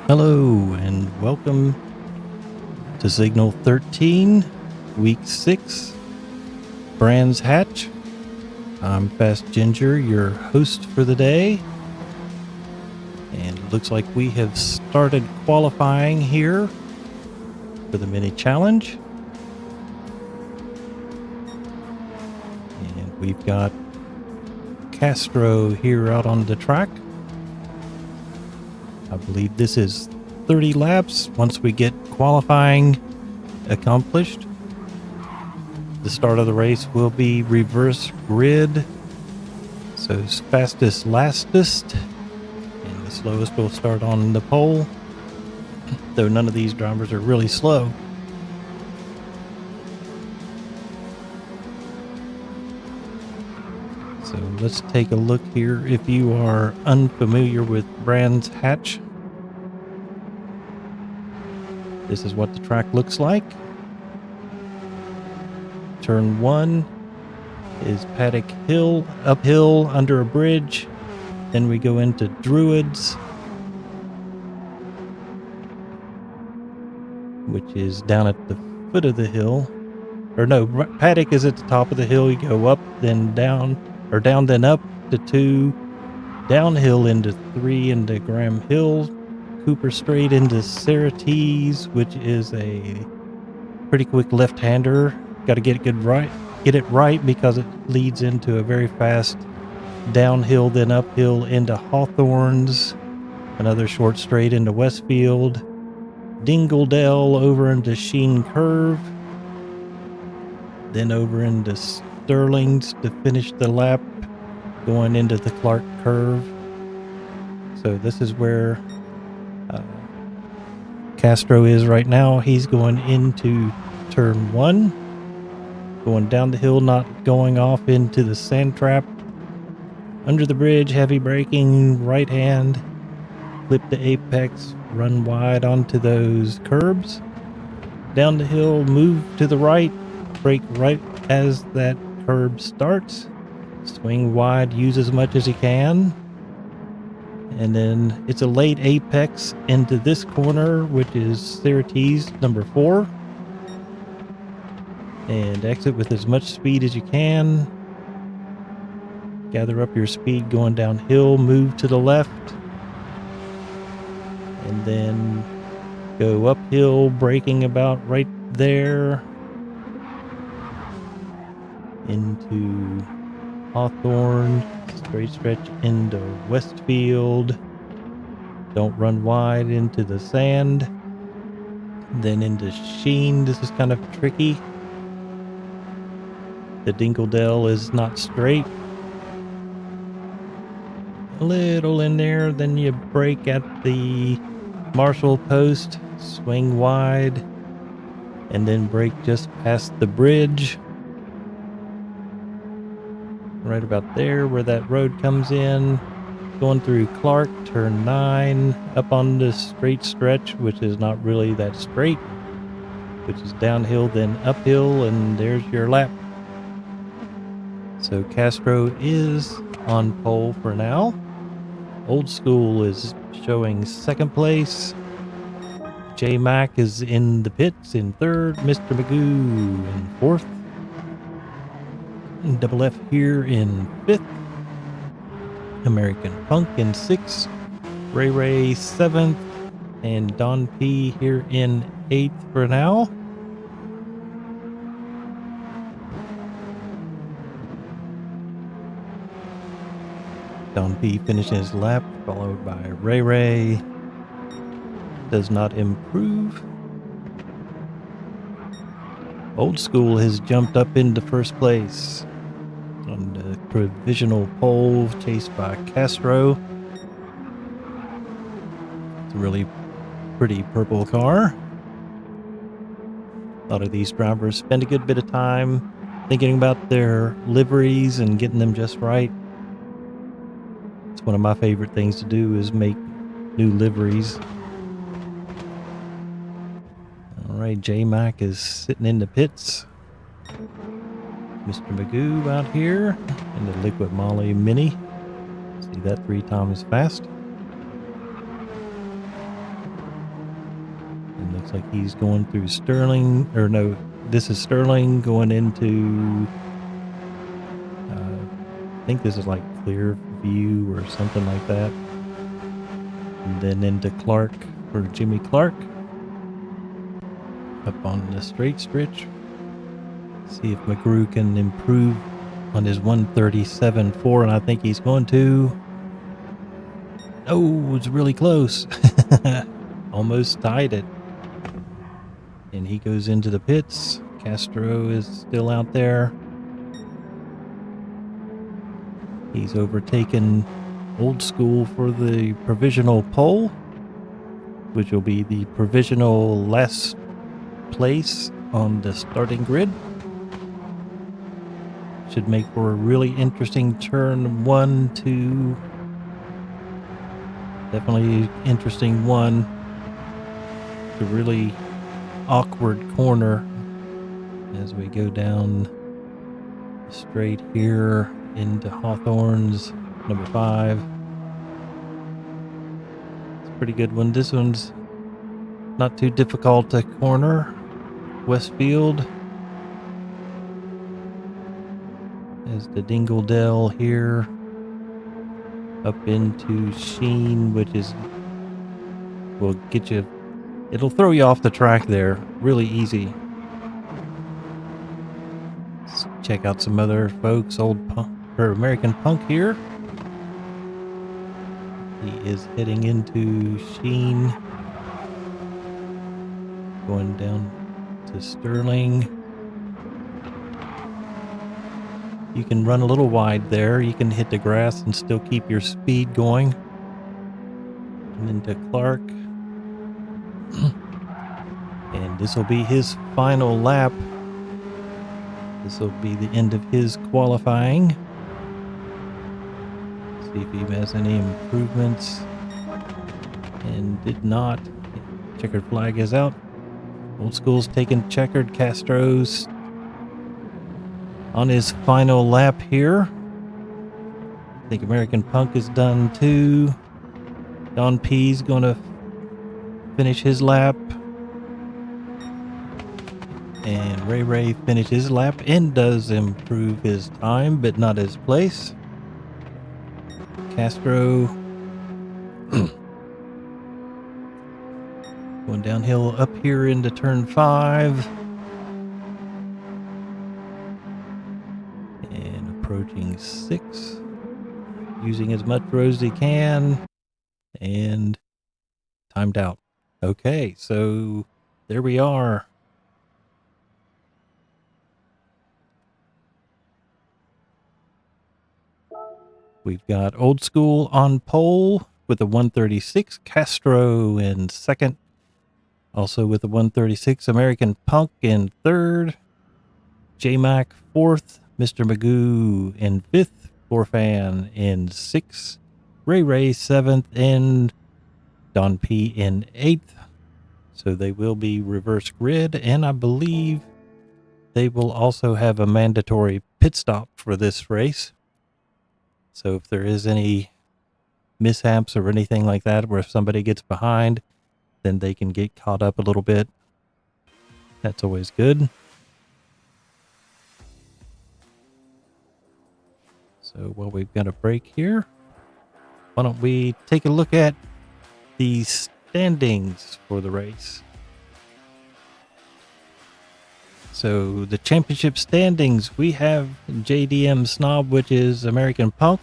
Hello and welcome to Signal 13, Week 6, Brands Hatch. I'm Fast Ginger, your host for the day. And it looks like we have started qualifying here for the mini challenge. And we've got Castro here out on the track. I believe this is 30 laps once we get qualifying accomplished. The start of the race will be reverse grid. So fastest lastest, and the slowest will start on the pole. Though none of these drivers are really slow. So let's take a look here. If you are unfamiliar with Brands Hatch, this is what the track looks like. Turn 1 is Paddock Hill, uphill under a bridge. Then we go into Druids, which is down at the foot of the hill. Or no, Paddock is at the top of the hill. You go up, then down, or down, then up to 2, downhill into 3 into Graham Hill, Cooper Straight into Syracuse, which is a pretty quick left-hander. Got to get it right because it leads into a very fast downhill, then uphill into Hawthorns, another short straight into Westfield, Dingledale over into Sheen Curve, then over into Sterling's to finish the lap, going into the Clark Curve. So this is where Castro is right now. He's going into turn 1, going down the hill, not going off into the sand trap. Under the bridge, heavy braking, right hand, clip the apex, run wide onto those curbs. Down the hill, move to the right, brake right as that curb starts. Swing wide, use as much as you can. And then it's a late apex into this corner, which is Syracuse number 4. And exit with as much speed as you can. Gather up your speed going downhill, move to the left. And then go uphill, braking about right there. Into Hawthorne, straight stretch into Westfield. Don't run wide into the sand. Then into Sheen. This is kind of tricky. The Dingledale is not straight. A little in there, then you brake at the Marshall post, swing wide, and then brake just past the bridge. Right about there where that road comes in, going through Clark, turn 9, up on the straight stretch, which is not really that straight, which is downhill then uphill, and there's your lap. So Castro is on pole for now. Old School is showing 2nd place. J Mac is in the pits in 3rd. Mr. Magoo in 4th. Double F here in 5th. American Punk in 6th. Ray Ray 7th. And Don P here in 8th for now. Don P finishing his lap, followed by Ray Ray. Does not improve. Old School has jumped up into 1st place on the provisional pole, chased by Castro. It's a really pretty purple car. A lot of these drivers spend a good bit of time thinking about their liveries and getting them just right. It's one of my favorite things to do is make new liveries. Alright, J-Mac is sitting in the pits. Mr. Magoo out here in the Liquid Molly Mini. See that 3 times fast. Looks like he's going through Sterling, or no, this is Sterling going into, I think this is like Clearview or something like that. And then into Clark for Jimmy Clark. Up on the straight stretch. See if McGrew can improve on his 137.4, and I think he's going to. Oh, it's really close. Almost tied it. And he goes into the pits. Castro is still out there. He's overtaken Old School for the provisional pole, which will be the provisional last place on the starting grid. Should make for a really interesting turn 1, 2. Definitely interesting one. It's a really awkward corner as we go down straight here into Hawthorne's number 5. It's a pretty good one. This one's not too difficult to corner. Westfield is the Dingledale here up into Sheen, which is will get you, it'll throw you off the track there really easy. Let's check out some other folks. Old Punk, or American Punk here. He is heading into Sheen, going down to Sterling. You can run a little wide there. You can hit the grass and still keep your speed going. And into Clark. And this will be his final lap. This will be the end of his qualifying. See if he has any improvements. And did not. Checkered flag is out. Old School's taking checkered. Castro's on his final lap here. I think American Punk is done too. Don P's going to finish his lap. And Ray finishes his lap and does improve his time, but not his place. Castro going downhill up here into turn 5. And approaching 6. Using as much road as he can. And timed out. Okay, so there we are. We've got Old School on pole with a 136, Castro in second. Also with a 136, American Punk in third. J-Mac fourth, Mr. Magoo in fifth, Forfan in sixth, Ray seventh, and Don P in eighth. So they will be reverse grid, and I believe they will also have a mandatory pit stop for this race. So if there is any mishaps or anything like that where somebody gets behind, then they can get caught up a little bit. That's always good. So while we've got a break here, why don't we take a look at the standings for the race. So the championship standings, we have JDM Snob, which is American Punk,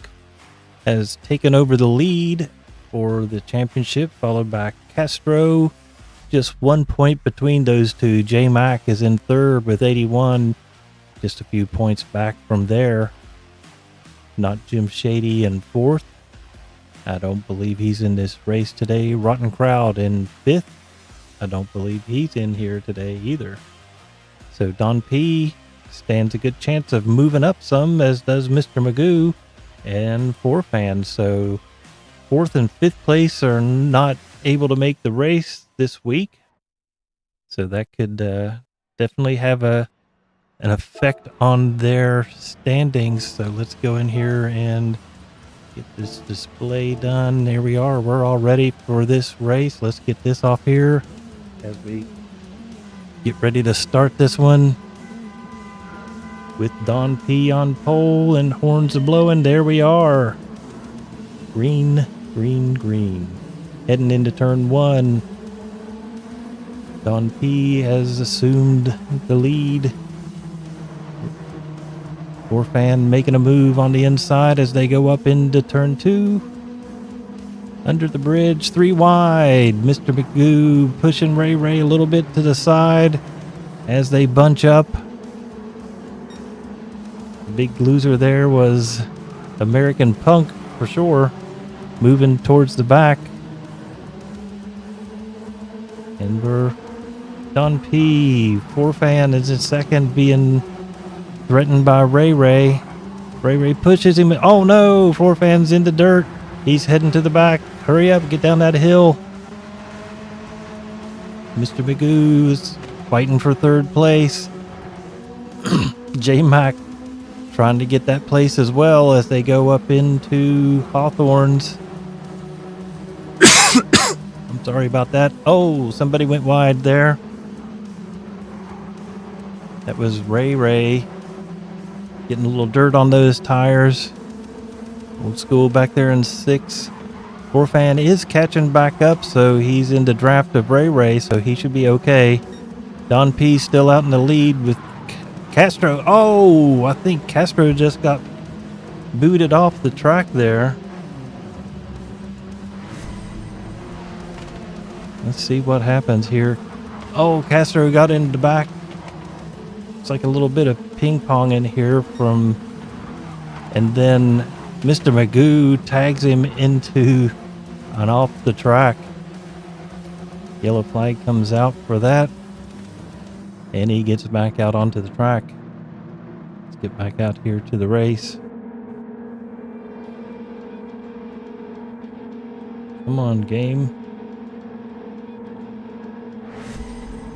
has taken over the lead for the championship, followed by Castro. Just 1 point between those two. J-Mac is in third with 81, just a few points back from there. Not Jim Shady in fourth. I don't believe he's in this race today. Rotten Crowd in fifth. I don't believe he's in here today either. So Don P stands a good chance of moving up some, as does Mr. Magoo and Forfan. So fourth and fifth place are not able to make the race this week. So that could definitely have an effect on their standings. So let's go in here and get this display done. There we are. We're all ready for this race. Let's get this off here. as we get ready to start this one with Don P on pole and horns a-blowing. There we are. Green, green, green. Heading into turn one. Don P has assumed the lead. Fan making a move on the inside as they go up into turn two. Under the bridge, 3 wide. Mr. Magoo pushing Ray Ray a little bit to the side as they bunch up. The big loser there was American Punk for sure, moving towards the back. And we're Don P. Fan is in second, being threatened by Ray Ray. Ray Ray pushes him. Oh no, Fan's in the dirt. He's heading to the back. Hurry up, get down that hill. Mr. Magoo's fighting for third place. J-Mac trying to get that place as well as they go up into Hawthorne's. I'm sorry about that. Oh, somebody went wide there. That was Ray Ray. Getting a little dirt on those tires. Old school back there in 6. Fan is catching back up, so he's in the draft of Ray Ray, so he should be okay. Don P still out in the lead with Castro. Oh, I think Castro just got booted off the track there. Let's see what happens here. Oh, Castro got into the back. It's like a little bit of ping pong in here from, and then Mr. Magoo tags him into and off the track. Yellow flag comes out for that, and he gets back out onto the track. Let's get back out here to the race. Come on, game.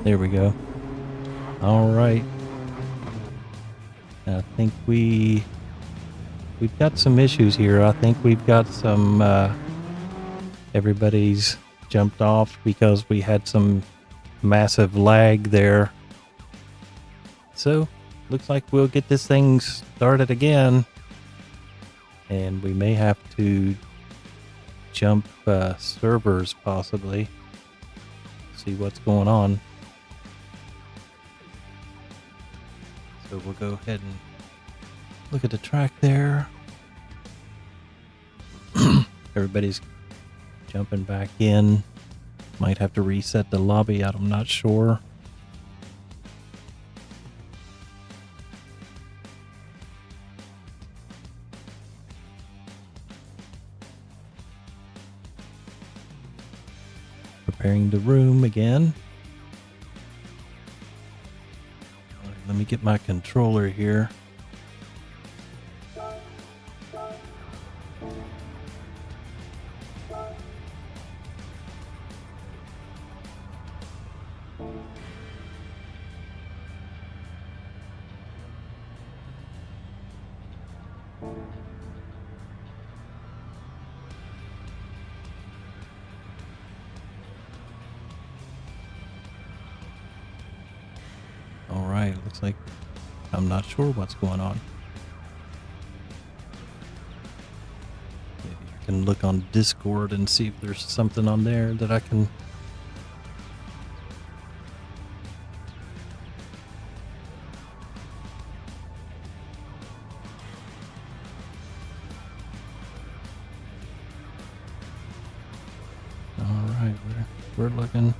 There we go. All right. I think we've got some issues here. I think we've got some, everybody's jumped off because we had some massive lag there. So, looks like we'll get this thing started again. And we may have to jump servers possibly. See what's going on. So we'll go ahead and look at the track there. Everybody's jumping back in. Might have to reset the lobby out, I'm not sure. Preparing the room again. Let me get my controller here. Alright, looks like I'm not sure what's going on. Maybe I can look on Discord and see if there's something on there that I can... Alright, we're looking...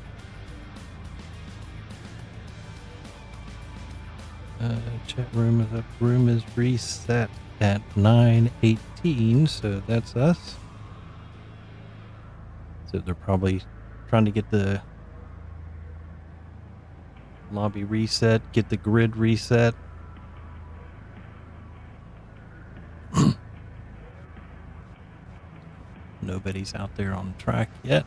Chat room is up. Room is reset at 9:18, so that's us. So they're probably trying to get the lobby reset, get the grid reset. Nobody's out there on the track yet.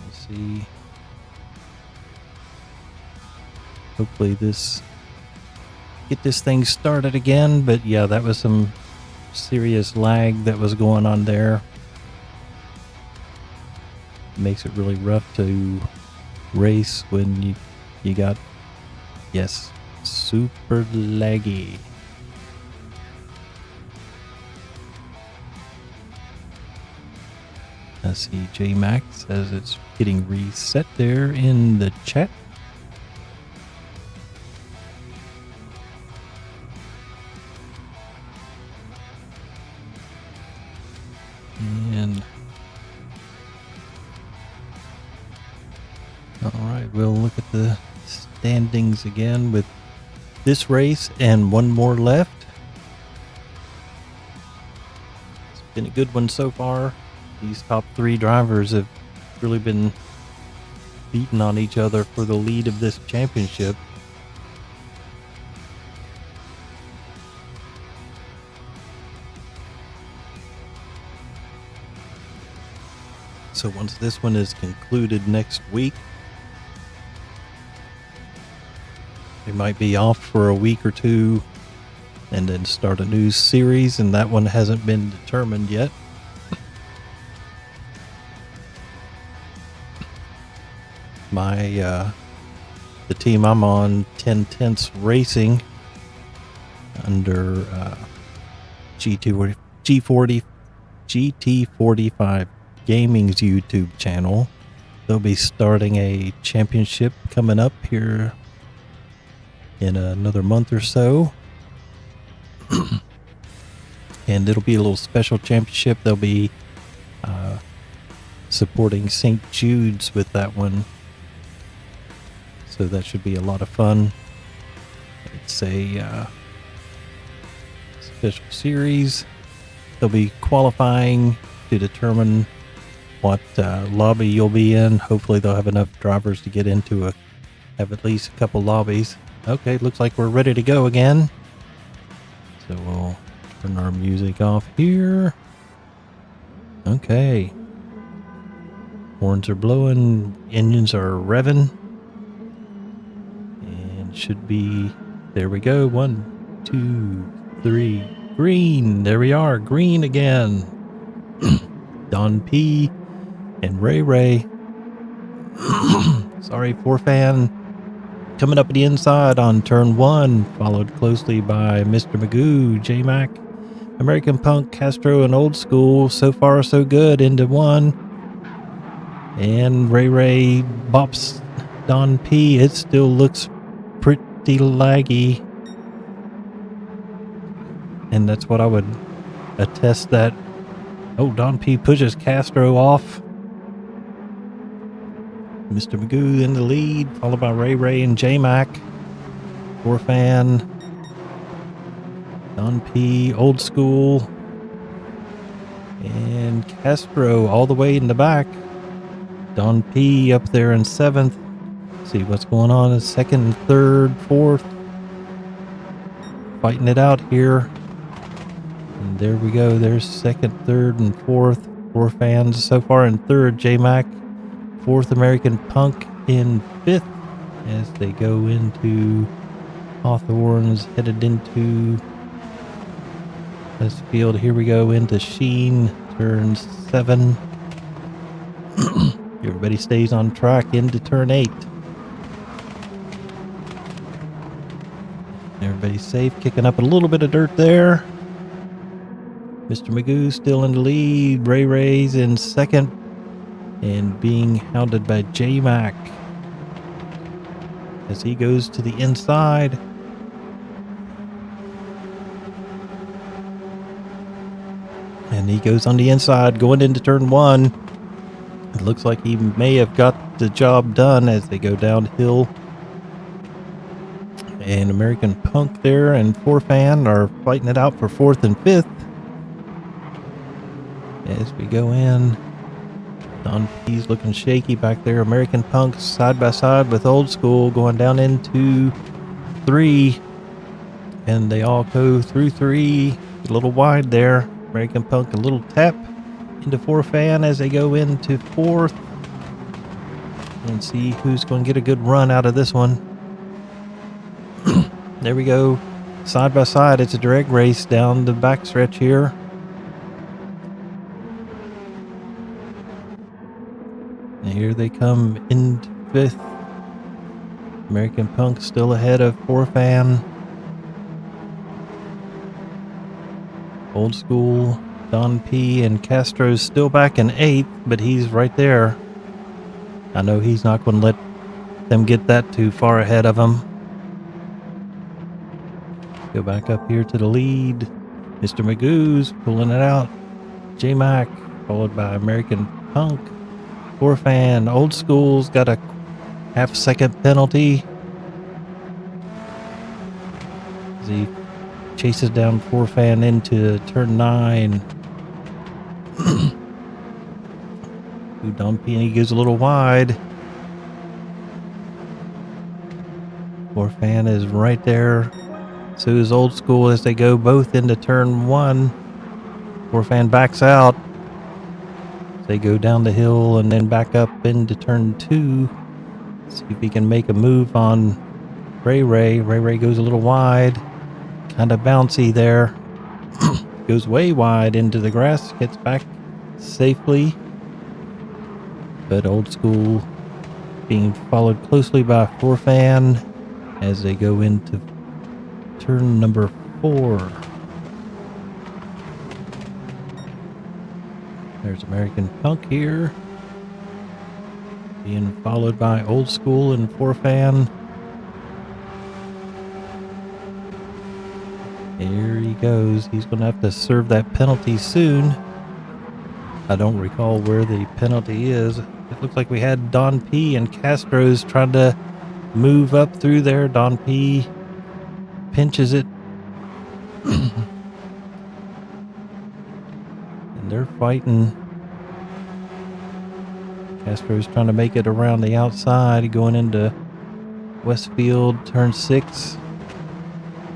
Let's see. Hopefully get this thing started again, but yeah, that was some serious lag that was going on there. makes it really rough to race when you got, yes, super laggy. I see J Max says it's getting reset there in the chat. And all right, we'll look at the standings again with this race and one more left. It's been a good one so far. These top three drivers have really been beating on each other for the lead of this championship. So once this one is concluded next week, we might be off for a week or two and then start a new series, and that one hasn't been determined yet. The team I'm on, 10 Tenths Racing, under GT45 Gaming's YouTube channel. They'll be starting a championship coming up here in another month or so. And it'll be a little special championship. They'll be supporting St. Jude's with that one. So that should be a lot of fun. It's a special series. They'll be qualifying to determine what lobby you'll be in. Hopefully they'll have enough drivers to get into have at least a couple lobbies. Okay, looks like we're ready to go again. So we'll turn our music off here. Okay. Horns are blowing, engines are revving. And should be, there we go. 1, 2, 3, green. There we are, green again. Don P and Ray. Sorry, 4Fan. Coming up at the inside on turn 1, followed closely by Mr. Magoo, J-Mac, American Punk, Castro, and Old School. So far, so good into 1. And Ray bops Don P. It still looks pretty laggy. And that's what I would attest that. Oh, Don P pushes Castro off. Mr. Magoo in the lead, followed by Ray and J-Mac. 4Fan. Don P, Old School. And Castro all the way in the back. Don P up there in 7th. See what's going on in 2nd, 3rd, 4th. Fighting it out here. And there we go. There's 2nd, 3rd, and 4th. 4Fans so far in 3rd. J-Mac. 4th, American Punk in 5th as they go into Hawthorne's, headed into this field. Here we go into Sheen, turn 7. Everybody stays on track into turn 8. Everybody's safe, kicking up a little bit of dirt there. Mr. Magoo still in the lead. Ray's in 2nd. And being hounded by J-Mac as he goes to the inside. And he goes on the inside going into turn 1. It looks like he may have got the job done as they go downhill. And American Punk there and 4Fan are fighting it out for 4th and 5th. As we go in. Don P's looking shaky back there. American Punk side by side with Old School going down into 3. And they all go through 3. A little wide there. American Punk a little tap into 4Fan as they go into 4th. And see who's going to get a good run out of this one. There we go. Side by side. It's a drag race down the backstretch here. Here they come in 5th. American Punk still ahead of 4Fan. Old School, Don P, and Castro's still back in 8th, but he's right there. I know he's not going to let them get that too far ahead of him. Go back up here to the lead. Mr. Magoo's pulling it out. J-Mac, followed by American Punk. 4Fan, Old School's got a half-second penalty as he chases down 4Fan into turn 9. Don P, and he goes a little wide. 4Fan is right there. So is Old School as they go both into turn 1. 4Fan backs out. They go down the hill and then back up into turn 2. See if he can make a move on Ray Ray. Ray Ray goes a little wide. Kind of bouncy there. Goes way wide into the grass. Gets back safely. But Old School being followed closely by 4Fan as they go into turn number 4. There's American Punk here, being followed by Old School and 4Fan. Here he goes. He's going to have to serve that penalty soon. I don't recall where the penalty is. It looks like we had Don P and Castro's trying to move up through there. Don P pinches it. And they're fighting. Castro's trying to make it around the outside, going into Westfield, turn 6.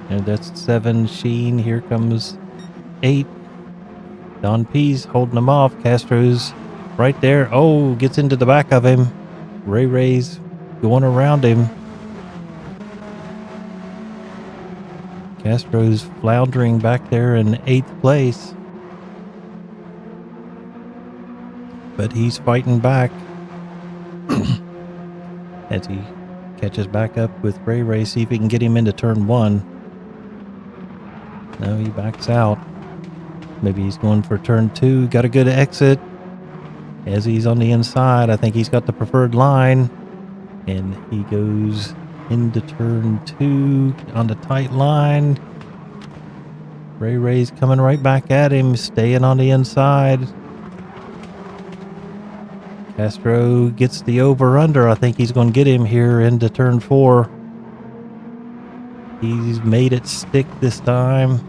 And that's 7, Sheen. Here comes 8. Don P's holding him off. Castro's right there. Oh, gets into the back of him. Ray Ray's going around him. Castro's floundering back there in 8th place. But he's fighting back as he catches back up with Ray Ray. See if he can get him into turn 1. No, he backs out. Maybe he's going for turn 2. Got a good exit as he's on the inside. I think he's got the preferred line. And he goes into turn 2 on the tight line. Ray Ray's coming right back at him, staying on the inside. Castro gets the over-under. I think he's going to get him here into turn 4. He's made it stick this time.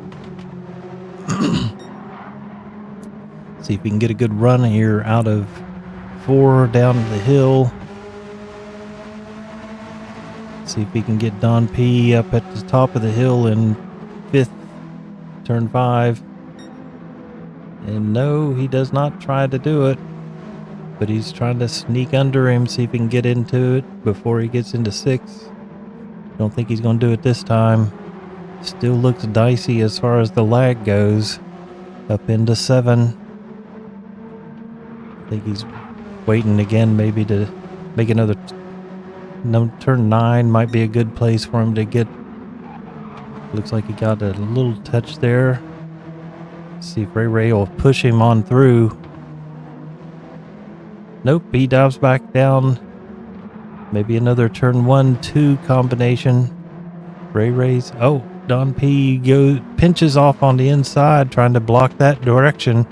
See if he can get a good run here out of 4 down the hill. See if he can get Don P up at the top of the hill in 5th, turn 5. And no, he does not try to do it. But he's trying to sneak under him, see if he can get into it before he gets into 6. Don't think he's going to do it this time. Still looks dicey as far as the lag goes. Up into 7. I think he's waiting again maybe to make another... turn 9 might be a good place for him to get. Looks like he got a little touch there. See if Ray Ray will push him on through. Nope, he dives back down. Maybe another turn 1-2 combination. Ray Ray's... Oh, Don P pinches off on the inside, trying to block that direction.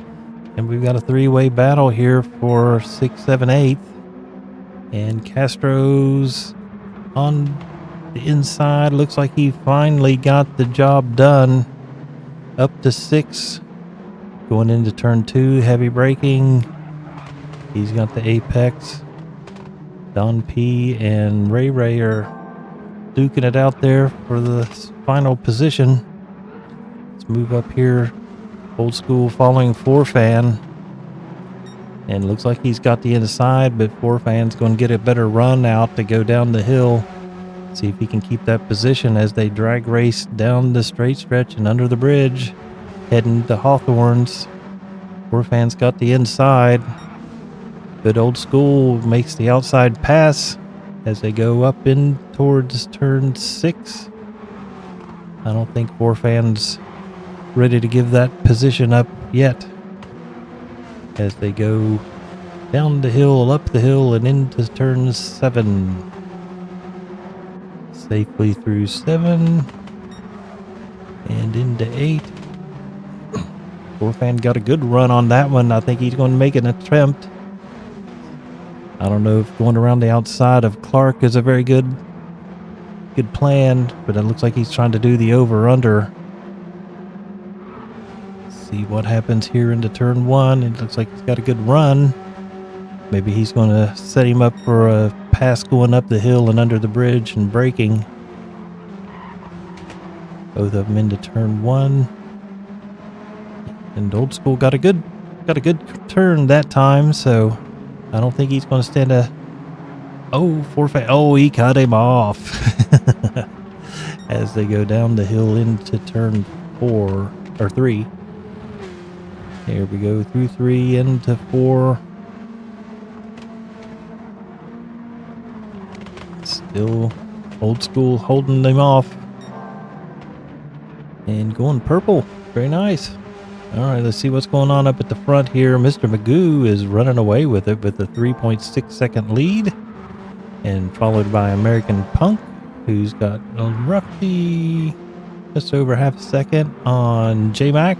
And we've got a 3-way battle here for 6, 7, 8. And Castro's on the inside. Looks like he finally got the job done. Up to 6. Going into turn 2, heavy braking. He's got the apex. Don P and Ray Ray are duking it out there for the final position. Let's move up here. Old School following 4Fan. And looks like he's got the inside, but 4Fan's going to get a better run out to go down the hill. See if he can keep that position as they drag race down the straight stretch and under the bridge, heading to Hawthorne's. 4Fan's got the inside. Good Old School makes the outside pass as they go up in towards turn 6. I don't think Forfan's ready to give that position up yet as they go down the hill, up the hill, and into turn 7. Safely through 7 and into 8. Forfan got a good run on that one. I think he's going to make an attempt. I don't know if going around the outside of Clark is a very good plan, but it looks like he's trying to do the over-under. See what happens here into turn 1. It looks like he's got a good run. Maybe he's going to set him up for a pass going up the hill and under the bridge and braking. Both of them into turn 1. And Old School got a good turn that time, so I don't think he's going to stand a... Oh, Forfan. Oh, he cut him off. As they go down the hill into turn 4 or 3. Here we go through 3 into 4. Still Old School holding them off. And going purple. Very nice. All right, let's see what's going on up at the front here. Mr. Magoo is running away with it with a 3.6 second lead. And followed by American Punk, who's got roughly just over half a second on J-Mac,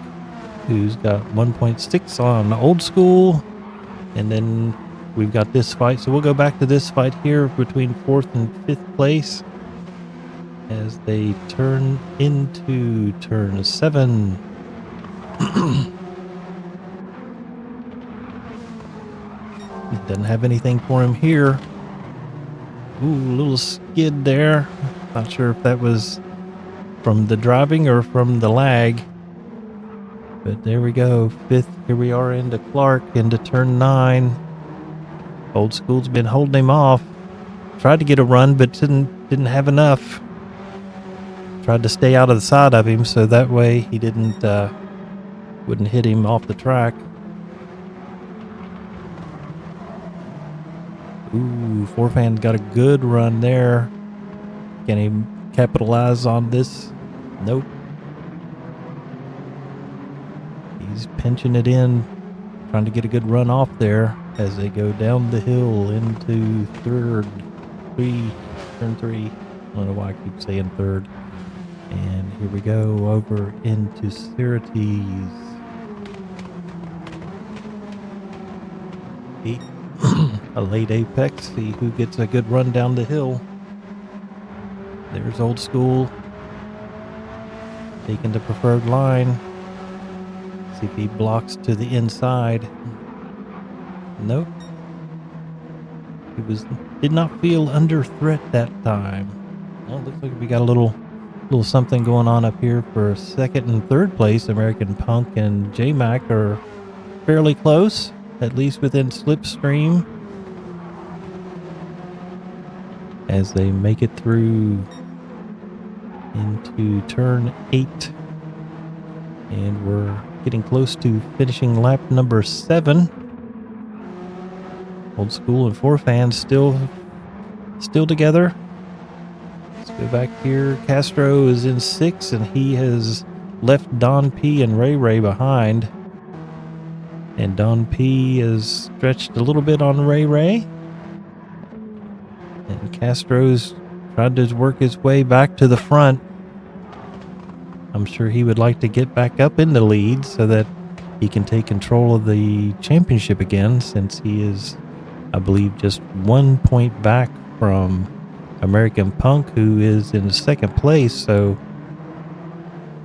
who's got 1.6 on Old School. And then we've got this fight. So we'll go back to this fight here between 4th and 5th place as they turn into turn 7. Doesn't have anything for him here. Ooh, a little skid there. Not sure if that was from the driving or from the lag. But there we go. 5th. Here we are into Clark, into turn 9. Old School's been holding him off. Tried to get a run, but didn't have enough. Tried to stay out of the side of him, so that way he wouldn't hit him off the track. Ooh, Forfan's got a good run there. Can he capitalize on this? Nope. He's pinching it in, trying to get a good run off there as they go down the hill into turn 3. I don't know why I keep saying 3rd. And here we go over into Syracuse. A late apex. See who gets a good run down the hill. There's Old School taking the preferred line. See if he blocks to the inside. Nope. He did not feel under threat that time. Well, looks like we got a little something going on up here for 2nd and 3rd place. American Punk and J-Mac are fairly close, at least within slipstream, as they make it through into turn 8. And we're getting close to finishing lap number 7. Old School and Forfan still together. Let's go back here. Castro is in 6th, and he has left Don P and Ray Ray behind. And Don P is stretched a little bit on Ray Ray. And Castro's tried to work his way back to the front. I'm sure he would like to get back up in the lead so that he can take control of the championship again, since he is, I believe, just 1 point back from American Punk, who is in 2nd place. So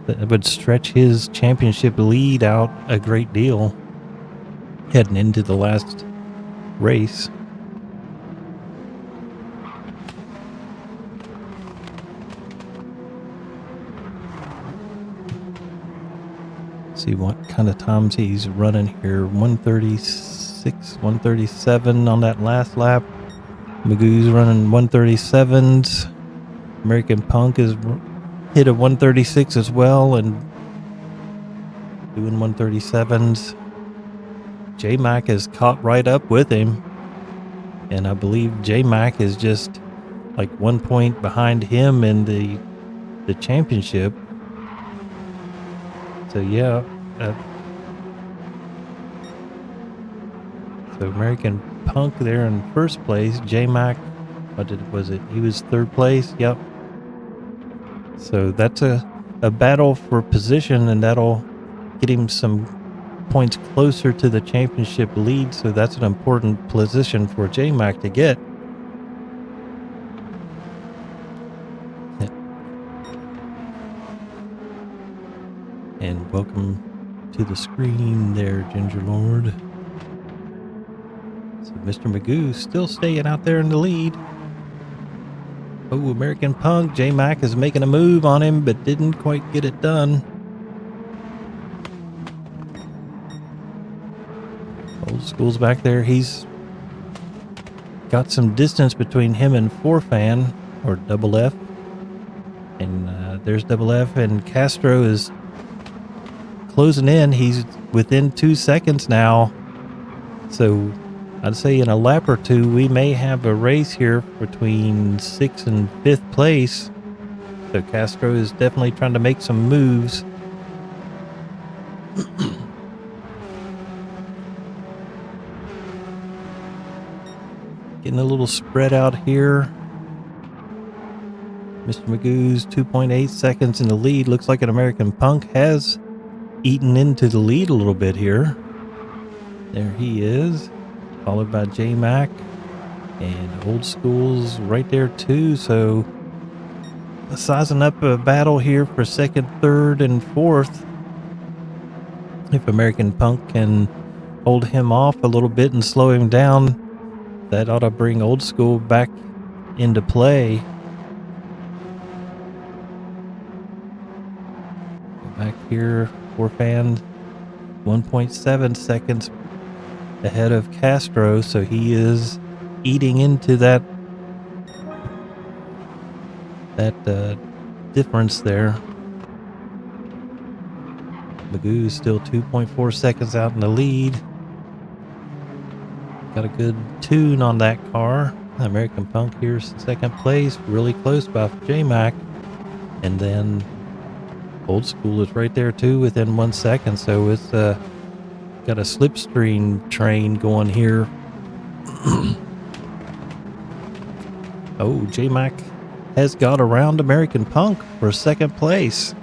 that would stretch his championship lead out a great deal heading into the last race. See what kind of times he's running here. 136, 137 on that last lap. Magoo's running 137s. American Punk is hit a 136 as well and doing 137s. J-Mac is caught right up with him. And I believe J-Mac is just like 1 point behind him in the championship. So yeah, so American Punk there in first place. J-Mac, was it? He was third place. Yep. So that's a battle for position, and that'll get him some points closer to the championship lead. So that's an important position for J-Mac to get. And welcome to the screen there, Ginger Lord. So Mr. Magoo still staying out there in the lead. Oh, American Punk. J-Mac is making a move on him, but didn't quite get it done. Old School's back there. He's got some distance between him and Forfan, or Double F. And there's Double F, and Castro is closing in. He's within 2 seconds now. So I'd say in a lap or two, we may have a race here between 6th and 5th place. So Castro is definitely trying to make some moves. Getting a little spread out here. Mr. Magoo's 2.8 seconds in the lead. Looks like an American Punk has eaten into the lead a little bit here. There he is, followed by J-Mac, and Old School's right there too. So sizing up a battle here for 2nd, 3rd, and 4th. If American Punk can hold him off a little bit and slow him down, that ought to bring Old School back into play. Back here, Forfan 1.7 seconds ahead of Castro, so he is eating into that difference there. Magoo is still 2.4 seconds out in the lead. Got a good tune on that car. American Punk here's 2nd place, really close by J-Mac, and then Old School is right there too, within 1 second. So it's got a slipstream train going here. Oh, J-Mac has got around American Punk for 2nd place.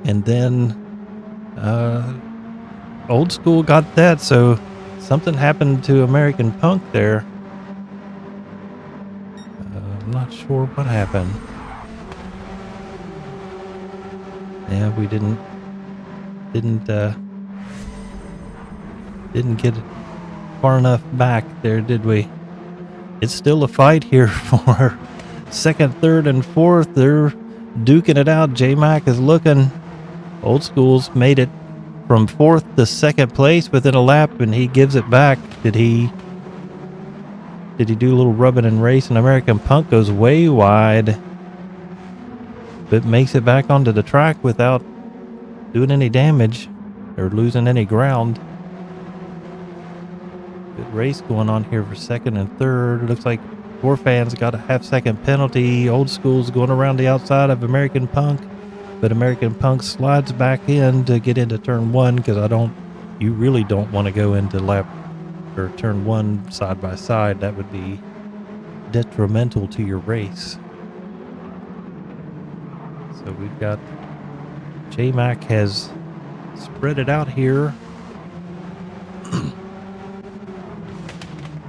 And then Old School got that, so something happened to American Punk there. I'm not sure what happened. Yeah, we didn't get far enough back there, did we? It's still a fight here for 2nd, 3rd, and 4th. They're duking it out. J-Mac is looking. Old School's made it from 4th to 2nd place within a lap, and he gives it back. Did he do a little rubbing and race? And American Punk goes way wide, but makes it back onto the track without doing any damage or losing any ground. Good race going on here for 2nd and 3rd. Looks like Forfan's got a half-second penalty. Old School's going around the outside of American Punk, but American Punk slides back in to get into turn 1, because you really don't want to go into lap or turn 1 side by side. That would be detrimental to your race. So we've got J-Mac has spread it out here.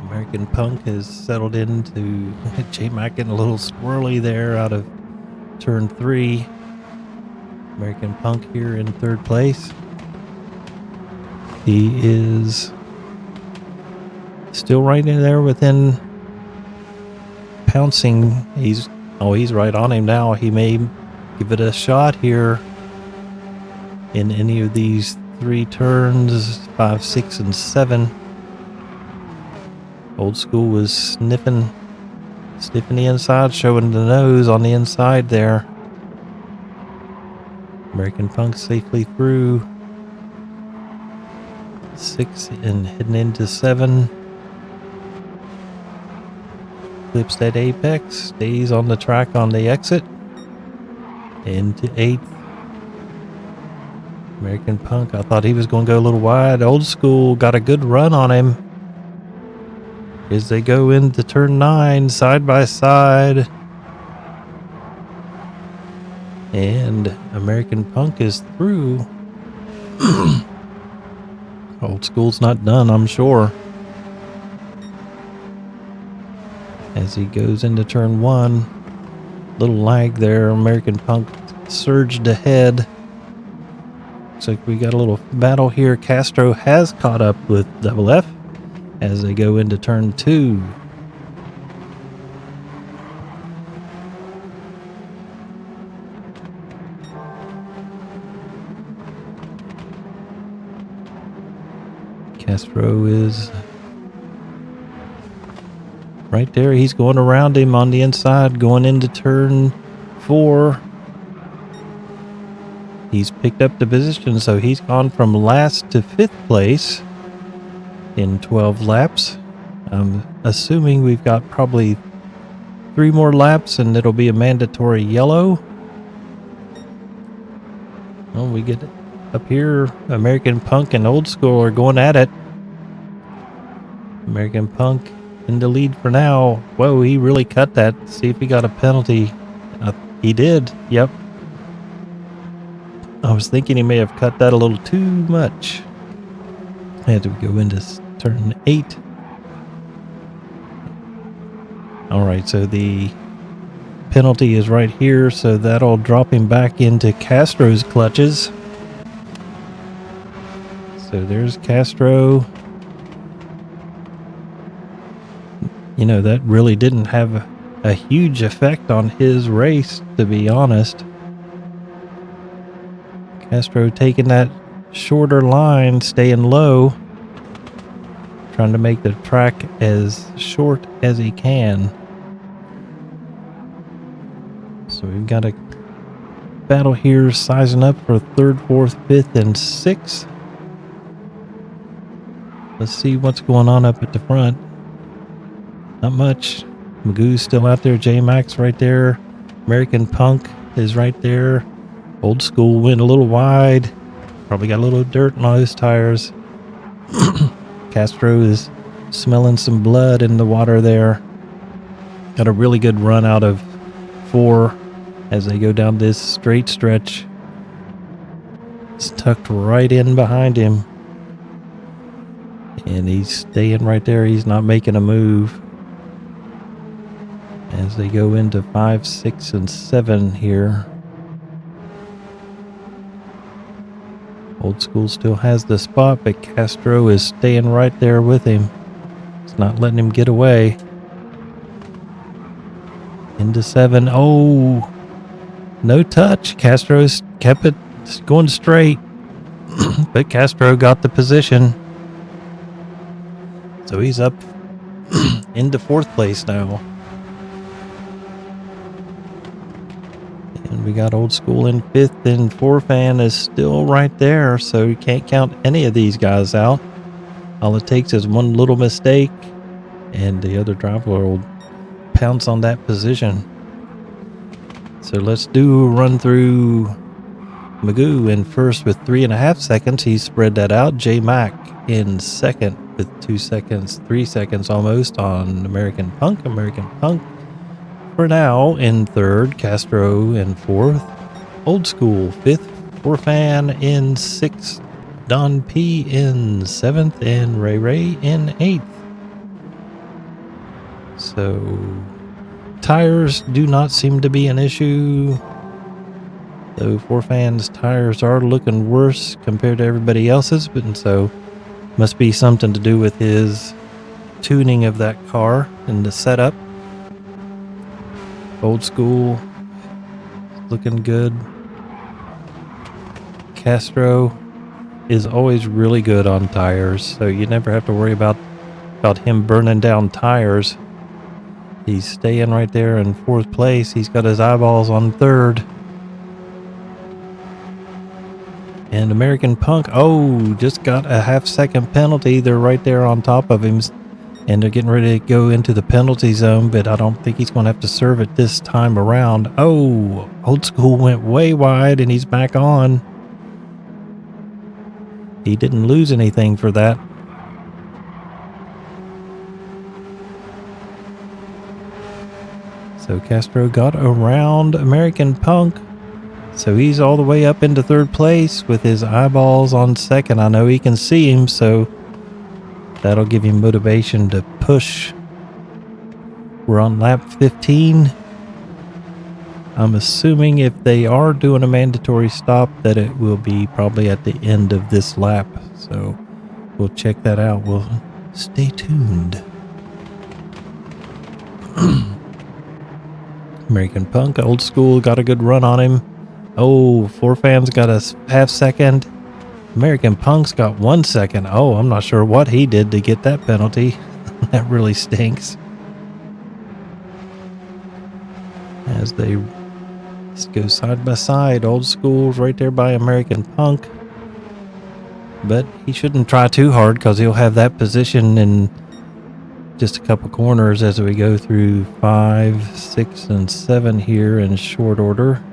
American Punk has settled into J-Mac getting a little squirrely there out of turn 3. American Punk here in 3rd place. He is still right in there within pouncing. He's right on him now. He may give it a shot here in any of these 3 turns, 5, 6, and 7. Old School was sniffing the inside, showing the nose on the inside there. American Punk safely through 6 and heading into 7. clips that apex, stays on the track on the exit. Into 8th. American Punk, I thought he was going to go a little wide. Old School got a good run on him. As they go into turn 9, side by side. And American Punk is through. Old School's not done, I'm sure. As he goes into turn 1. Little lag there. American Punk surged ahead. Looks like we got a little battle here. Castro has caught up with Double F as they go into turn 2. Castro is right there. He's going around him on the inside, going into turn 4. He's picked up the position, so he's gone from last to 5th place in 12 laps. I'm assuming we've got probably 3 more laps and it'll be a mandatory yellow. Well, we get up here. American Punk and Old School are going at it. American Punk in the lead for now. Whoa, he really cut that. See if he got a penalty. He did. Yep. I was thinking he may have cut that a little too much. I had to go into turn 8. Alright, so the penalty is right here, so that'll drop him back into Castro's clutches. So there's Castro. You know, that really didn't have a huge effect on his race, to be honest. Castro taking that shorter line, staying low, trying to make the track as short as he can. So we've got a battle here, sizing up for 3rd, 4th, 5th, and 6th. Let's see what's going on up at the front. Not much. Magoo's still out there. J-Max right there. American Punk is right there. Old School went a little wide. Probably got a little dirt on his tires. Castro is smelling some blood in the water there. Got a really good run out of 4 as they go down this straight stretch. It's tucked right in behind him. And he's staying right there. He's not making a move. As they go into 5, 6, and 7 here. Old School still has the spot, but Castro is staying right there with him. It's not letting him get away. Into 7. Oh, no touch. Castro's kept it going straight, but Castro got the position. So he's up into 4th place now. And we got Old School in 5th, and 4fan is still right there, so you can't count any of these guys out. All it takes is one little mistake, and the other driver will pounce on that position. So let's do a run through. Magoo in 1st with 3.5 seconds. He spread that out. J-Mac in 2nd with 2 seconds, 3 seconds almost on American Punk. American Punk for now in 3rd. Castro in 4th. Old School 5th. 4fan in 6th. Don P in 7th. And Ray Ray in 8th. So tires do not seem to be an issue. Though 4fan's tires are looking worse compared to everybody else's, but so must be something to do with his tuning of that car and the setup. Old School looking good. Castro is always really good on tires, so you never have to worry about him burning down tires. He's staying right there in 4th place. He's got his eyeballs on 3rd. And American Punk, oh, just got a half-second penalty. They're right there on top of him. And they're getting ready to go into the penalty zone, but I don't think he's going to have to serve it this time around. Oh, Old School went way wide and he's back on. He didn't lose anything for that. So Castro got around American Punk. So he's all the way up into third place with his eyeballs on second. I know he can see him, so that'll give him motivation to push. We're on lap 15. I'm assuming if they are doing a mandatory stop that it will be probably at the end of this lap. So we'll check that out. We'll stay tuned. American Punk, Old School, got a good run on him. Oh, Forfan's got a half second. American Punk's got 1 second. Oh, I'm not sure what he did to get that penalty. That really stinks. As they go side by side, Old School's right there by American Punk. But he shouldn't try too hard because he'll have that position in just a couple corners as we go through 5, 6, and 7 here in short order.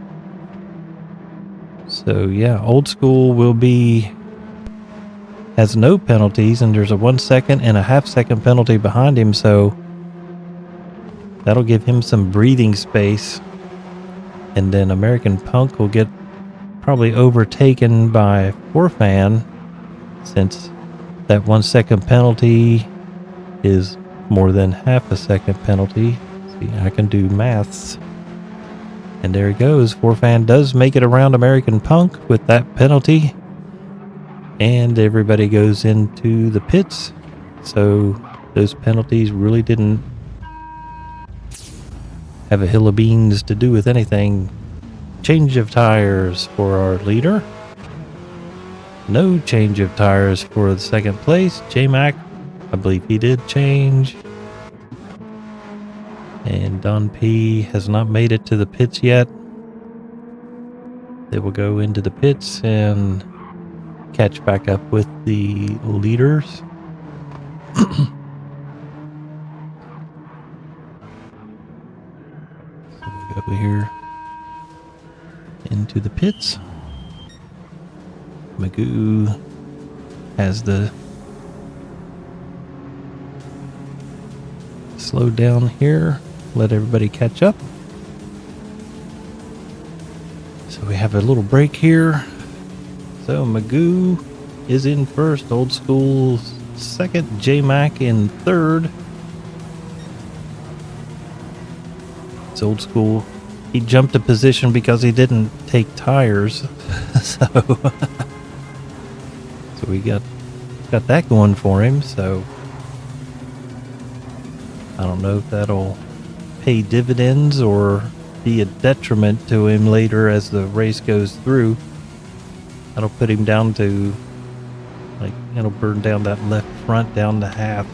So yeah, Old School has no penalties, and there's a 1 second and a half second penalty behind him, so that'll give him some breathing space. And then American Punk will get probably overtaken by Forfan, since that 1 second penalty is more than half a second penalty. See, I can do maths. And there he goes. Forfan does make it around American Punk with that penalty. And everybody goes into the pits. So those penalties really didn't have a hill of beans to do with anything. Change of tires for our leader. No change of tires for the second place. J-Mac, I believe he did change. And Don P has not made it to the pits yet. They will go into the pits and catch back up with the leaders. So we go over here into the pits. Magoo has the slow down here, let everybody catch up. So we have a little break here. So Magoo is in first, Old School second, J-Mac in third. It's Old School. He jumped a position because he didn't take tires. So we got that going for him. So I don't know if that'll pay dividends or be a detriment to him later as the race goes through. That'll put him down to, like, it'll burn down that left front down to half.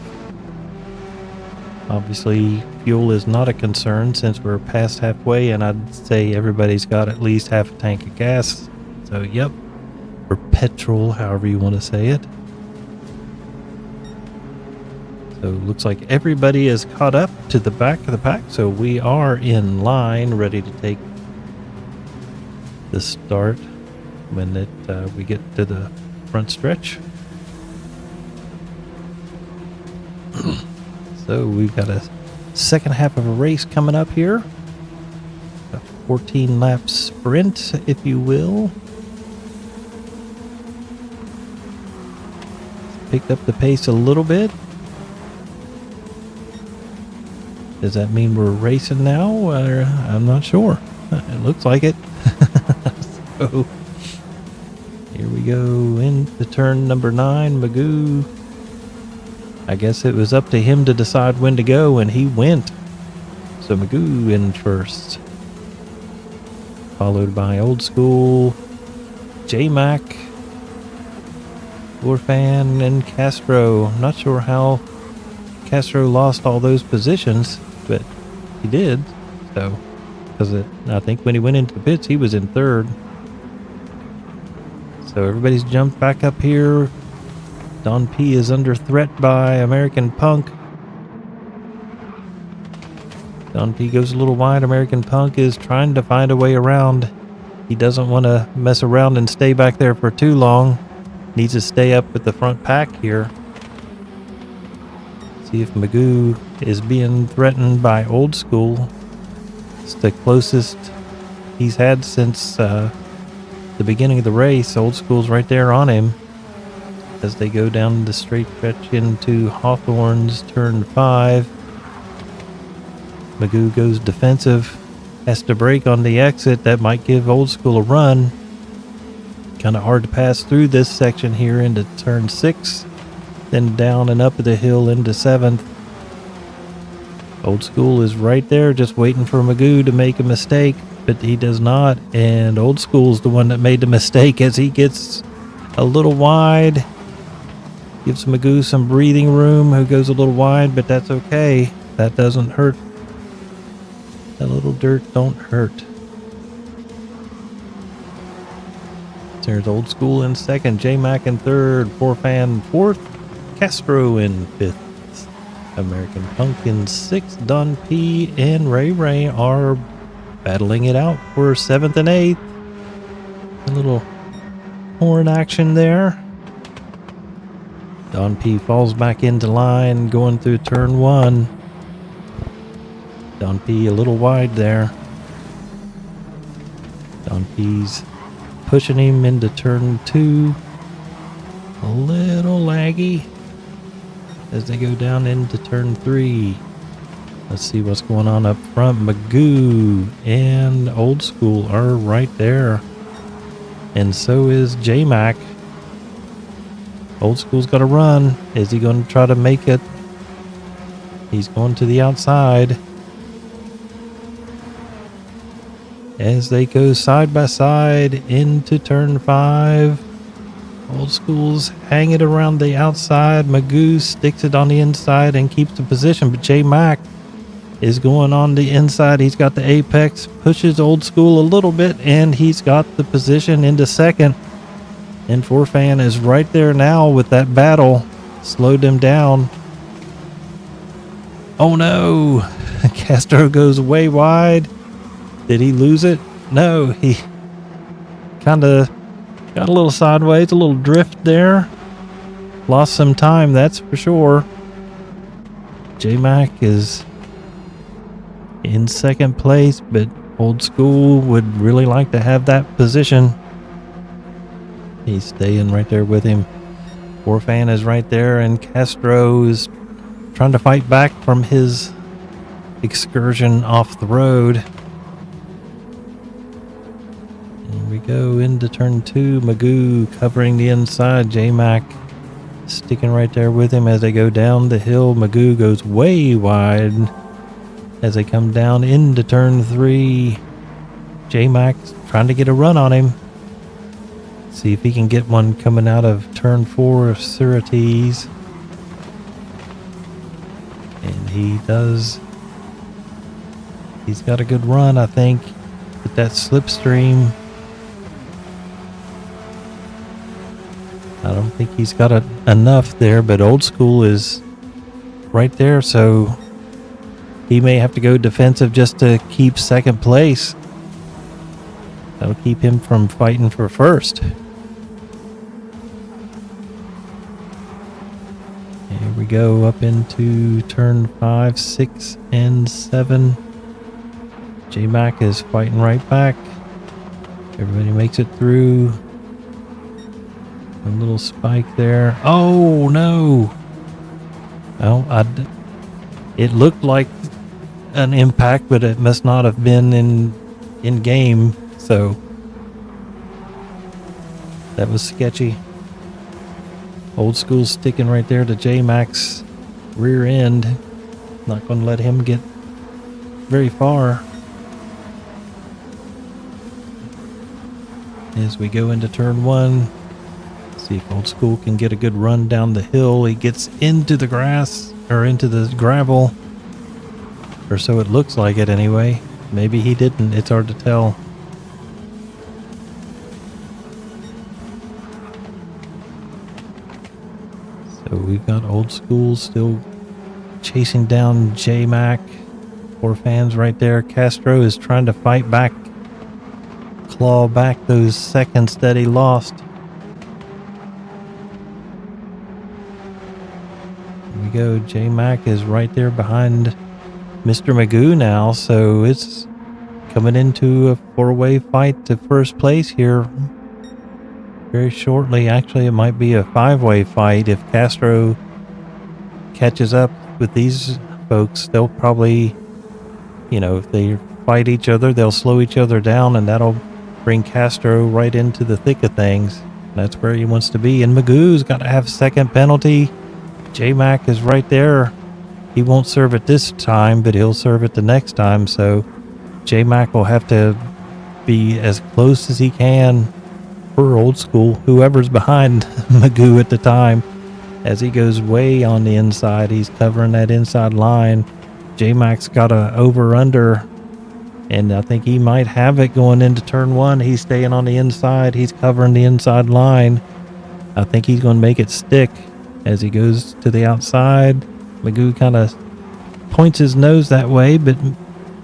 Obviously, fuel is not a concern since we're past halfway, and I'd say everybody's got at least half a tank of gas. So, yep, or petrol, however you want to say it. So, looks like everybody is caught up to the back of the pack, so we are in line, ready to take the start when we get to the front stretch. So we've got a second half of a race coming up here. A 14-lap sprint, if you will. Picked up the pace a little bit. Does that mean we're racing now? I'm not sure. It looks like it. So here we go into turn number 9. Magoo, I guess it was up to him to decide when to go, and he went. So Magoo in first, followed by Old School, J-Mac, Orfan, and Castro. I'm not sure how Castro lost all those positions, but he did. So, because I think when he went into the pits, he was in third. So everybody's jumped back up here. Don P is under threat by American Punk. Don P goes a little wide. American Punk is trying to find a way around. He doesn't want to mess around and stay back there for too long. Needs to stay up with the front pack here. See if Magoo is being threatened by Old School. It's the closest he's had since the beginning of the race. Old School's right there on him as they go down the straight stretch into Hawthorne's turn 5. Magoo goes defensive, has to brake on the exit. That might give Old School a run. Kind of hard to pass through this section here into turn 6, then down and up the hill into 7th. Old School is right there just waiting for Magoo to make a mistake, but he does not, and Old School's the one that made the mistake as he gets a little wide. Gives Magoo some breathing room, who goes a little wide, but that's okay. That doesn't hurt. That little dirt don't hurt. There's Old School in 2nd, J-Mac in 3rd, Forfan 4th, Castro in 5th, American Punk in 6th, Don P and Ray Ray are battling it out for 7th and 8th. A little horn action there. Don P falls back into line going through turn 1. Don P a little wide there. Don P's pushing him into turn 2. A little laggy as they go down into turn 3. Let's see what's going on up front. Magoo and Old School are right there. And so is J-Mac. Old School's got to run. Is he going to try to make it? He's going to the outside. As they go side by side into turn 5. Old School's hanging around the outside. Magoo sticks it on the inside and keeps the position, but J-Mac is going on the inside. He's got the apex, pushes Old School a little bit, and he's got the position into 2nd. And Forfan is right there now with that battle. Slowed them down. Oh no! Castro goes way wide. Did he lose it? No, he kind of got a little sideways, a little drift there. Lost some time, that's for sure. J-Mac is in 2nd place, but Old School would really like to have that position. He's staying right there with him. Forfan is right there, and Castro is trying to fight back from his excursion off the road. We go into turn 2. Magoo covering the inside. J-Mac sticking right there with him as they go down the hill. Magoo goes way wide as they come down into turn 3. J-Mac trying to get a run on him. See if he can get one coming out of turn 4 of Surtees. And he does. He's got a good run, I think, with that slipstream. I don't think he's got enough there, but Old School is right there, so he may have to go defensive just to keep 2nd place. That'll keep him from fighting for 1st. Here we go up into turn 5, 6, and 7. J-Mac is fighting right back. Everybody makes it through. A little spike there. Oh no! Well, it looked like an impact, but it must not have been in game. So that was sketchy. Old School sticking right there to J-Mac's rear end. Not going to let him get very far. As we go into turn 1. See if Old School can get a good run down the hill. He gets into the grass, or into the gravel, or so it looks like it anyway. Maybe he didn't, it's hard to tell. So we've got Old School still chasing down J-Mac. Four fans right there. Castro is trying to fight back, claw back those seconds that he lost. Here we go. J-Mac is right there behind Mr. Magoo now, so it's coming into a four-way fight to first place here very shortly. Actually, it might be a five-way fight. If Castro catches up with these folks, they'll probably, if they fight each other, they'll slow each other down, and that'll bring Castro right into the thick of things. That's where he wants to be. And Magoo's got to have second penalty. J-Mac is right there. He won't serve it this time, but he'll serve it the next time. So J-Mac will have to be as close as he can for Old School, whoever's behind Magoo at the time. As he goes way on the inside, he's covering that inside line. J-Mac's got a over-under, and I think he might have it going into turn one. He's staying on the inside. He's covering the inside line. I think he's going to make it stick as he goes to the outside. Magoo kind of points his nose that way, but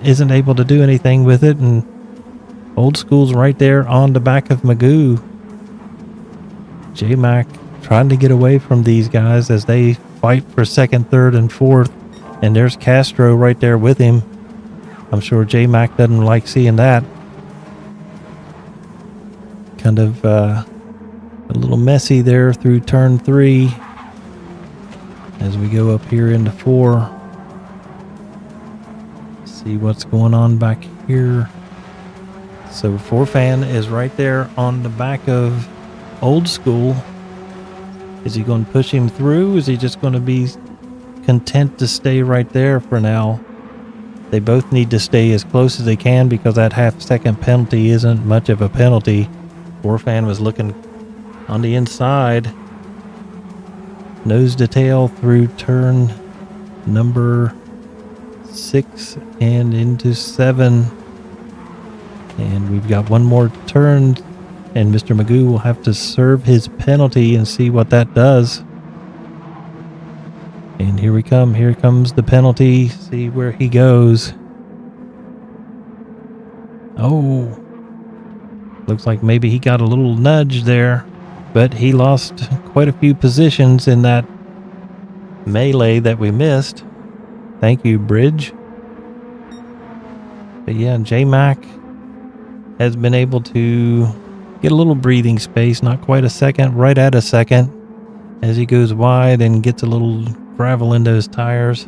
isn't able to do anything with it, and Old School's right there on the back of Magoo. J-Mac trying to get away from these guys as they fight for second, third, and fourth, and there's Castro right there with him. I'm sure J-Mac doesn't like seeing that. Kind of a little messy there through turn 3 as we go up here into 4. See what's going on back here. So Forfan is right there on the back of Old School. Is he going to push him through? Is he just going to be content to stay right there for now? They both need to stay as close as they can because that half-second penalty isn't much of a penalty. Forfan was looking on the inside. Nose to tail through turn number 6 and into 7. And we've got one more turn, and Mr. Magoo will have to serve his penalty and see what that does. And here we come. Here comes the penalty. See where he goes. Oh. Looks like maybe he got a little nudge there, but he lost quite a few positions in that melee that we missed. Thank you, Bridge. But yeah, J-Mac has been able to get a little breathing space, not quite a second, right at a second, as he goes wide and gets a little gravel into his tires.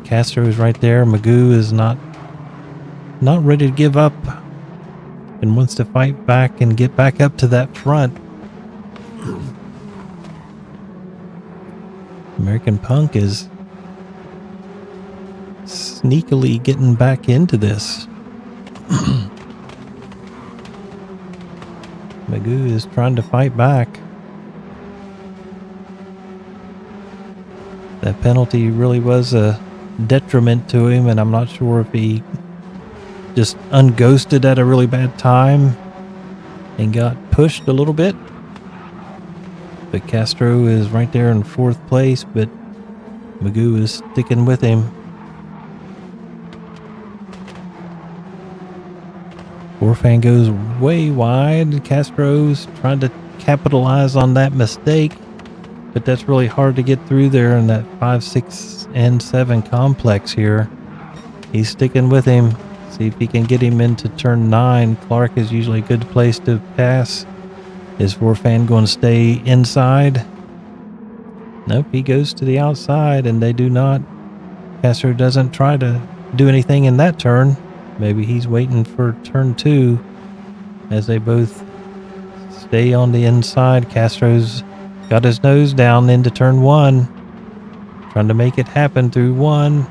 Castro is right there. Magoo is not ready to give up and wants to fight back and get back up to that front. American Punk is sneakily getting back into this. Magoo is trying to fight back. That penalty really was a detriment to him, and I'm not sure if he just unghosted at a really bad time and got pushed a little bit. But Castro is right there in 4th place, but Magoo is sticking with him. Forfan goes way wide. Castro's trying to capitalize on that mistake, but that's really hard to get through there in that 5, 6, and 7 complex here. He's sticking with him. See if he can get him into turn 9. Clark is usually a good place to pass. Is Forfan going to stay inside? Nope, he goes to the outside, and they do not. Castro doesn't try to do anything in that turn. Maybe he's waiting for turn 2 as they both stay on the inside. Castro's got his nose down into turn 1, trying to make it happen through 1,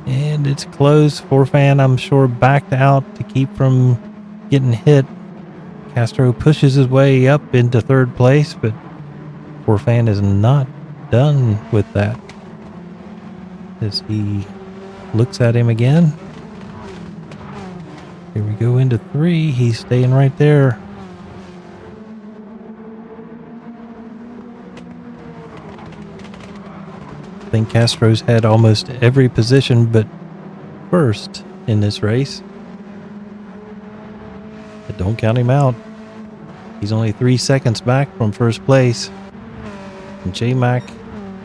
and it's close. Forfan, I'm sure, backed out to keep from getting hit. Castro pushes his way up into 3rd place, but Forfan is not done with that as he looks at him again. Here we go into 3. He's staying right there. think Castro's had almost every position but first in this race. But don't count him out. He's only 3 seconds back from first place. And J-Mac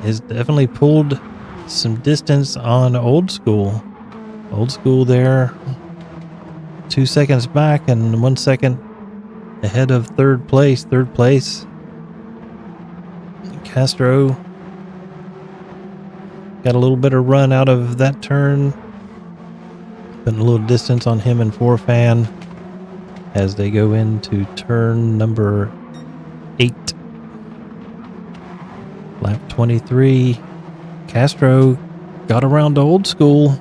has definitely pulled some distance on Old School. Old School there, 2 seconds back and 1 second ahead of third place. Castro got a little bit of run out of that turn. Putting a little distance on him and Forfan as they go into turn number 8. Lap 23. Castro got around to Old School.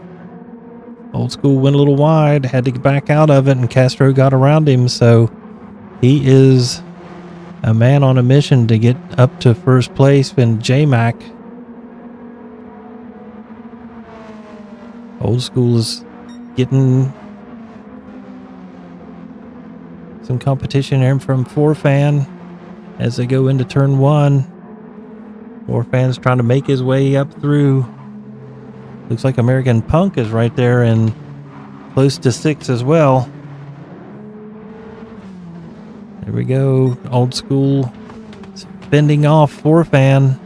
Old School went a little wide, had to get back out of it, and Castro got around him. So he is a man on a mission to get up to first place. And J-Mac, Old School is getting some competition here from Forfan as they go into turn 1. Forfan's trying to make his way up through. Looks like American Punk is right there and close to 6 as well. There we go. Old School fending off Forfan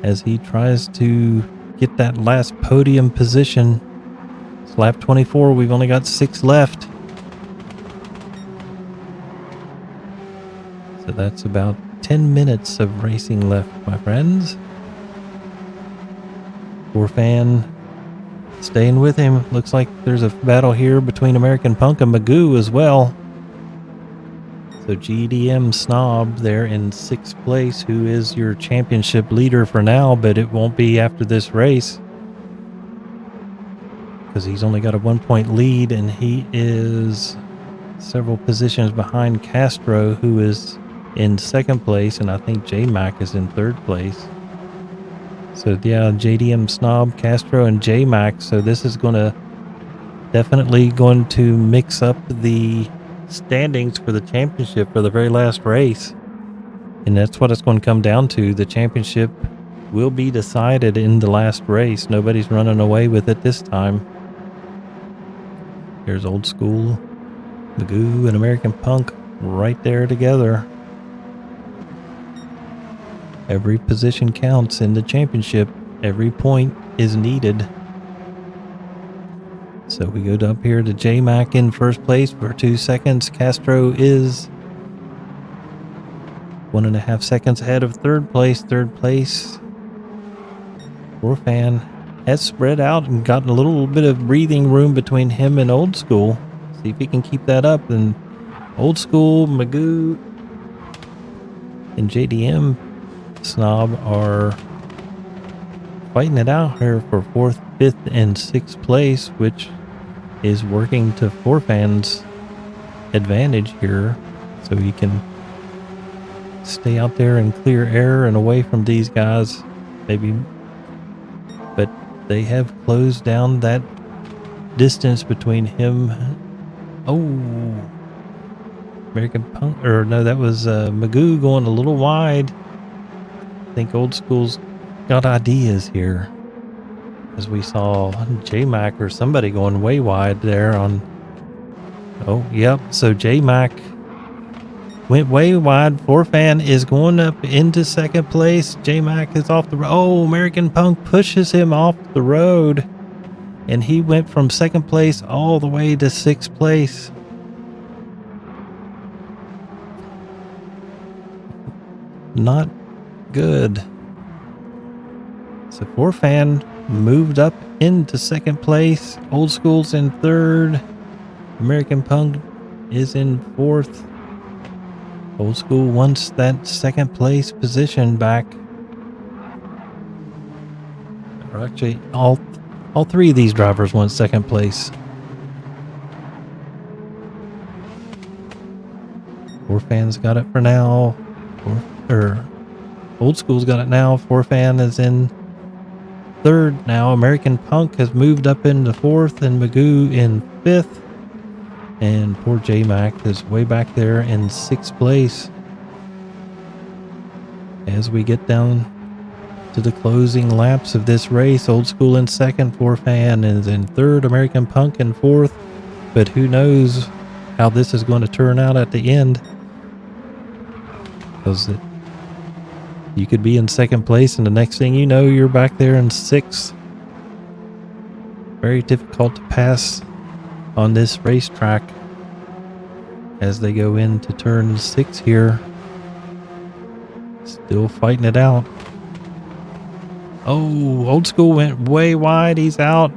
as he tries to get that last podium position. It's lap 24. We've only got 6 left. So that's about 10 minutes of racing left, my friends. Forfan staying with him. Looks like there's a battle here between American Punk and Magoo as well. So GDM Snob there in 6th place, who is your championship leader for now, but it won't be after this race because he's only got a 1-point lead and he is several positions behind Castro, who is in 2nd place, and I think J-Mac is in 3rd place. So yeah, JDM Snob, Castro, and J-Mac. So this is definitely going to mix up the standings for the championship for the very last race. And that's what it's going to come down to. The championship will be decided in the last race. Nobody's running away with it this time. Here's Old School, Magoo, and American Punk right there together. Every position counts in the championship. Every point is needed. So we go up here to J-Mac in 1st place for 2 seconds. Castro is 1.5 seconds ahead of 3rd place. 3rd place, Forfan has spread out and gotten a little bit of breathing room between him and Old School. See if he can keep that up. And Old School, Magoo, and JDM Snob are fighting it out here for 4th, 5th, and 6th place, which is working to Forfan's advantage here, so he can stay out there in clear air and away from these guys, maybe. But they have closed down that distance between him. Oh, American Punk, or no, that was Magoo going a little wide. I think Old School's got ideas here, as we saw J-Mac or somebody going way wide there on. Oh, yep. So J-Mac went way wide. Forfan is going up into 2nd place. J-Mac is off the road. Oh, American Punk pushes him off the road, and he went from 2nd place all the way to 6th place. Not good. So Forfan moved up into 2nd place. Old School's in 3rd. American Punk is in 4th. Old School wants that 2nd place position back. Or actually, all 3 of these drivers want 2nd place. Forfan's got it for now. Old School's got it now. Forfan is in 3rd now. American Punk has moved up into 4th, and Magoo in 5th. And poor J-Mac is way back there in 6th place. As we get down to the closing laps of this race. Old School in second, 4Fan is in third, American Punk in fourth. But who knows how this is going to turn out at the end. Because you could be in second place and the next thing you know, you're back there in sixth. Very difficult to pass on this racetrack as they go into turn 6 here. Still fighting it out. Oh, Old School went way wide. He's out.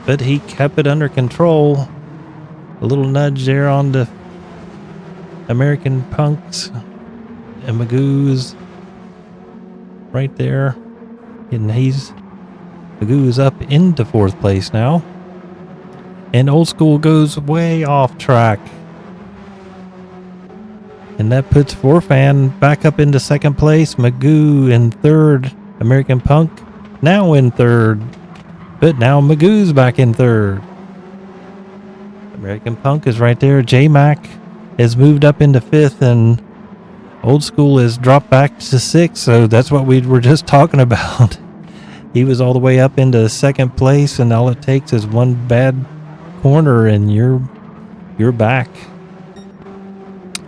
But he kept it under control. A little nudge there on the American Punks. And Magoo's right there. And Magoo's up into fourth place now. And Old School goes way off track. And that puts 4Fan back up into second place. Magoo in third. American Punk now in third. But now Magoo's back in third. American Punk is right there. J-Mac has moved up into fifth. And Old School has dropped back to sixth. So that's what we were just talking about. He was all the way up into second place. And all it takes is one bad corner and you're back.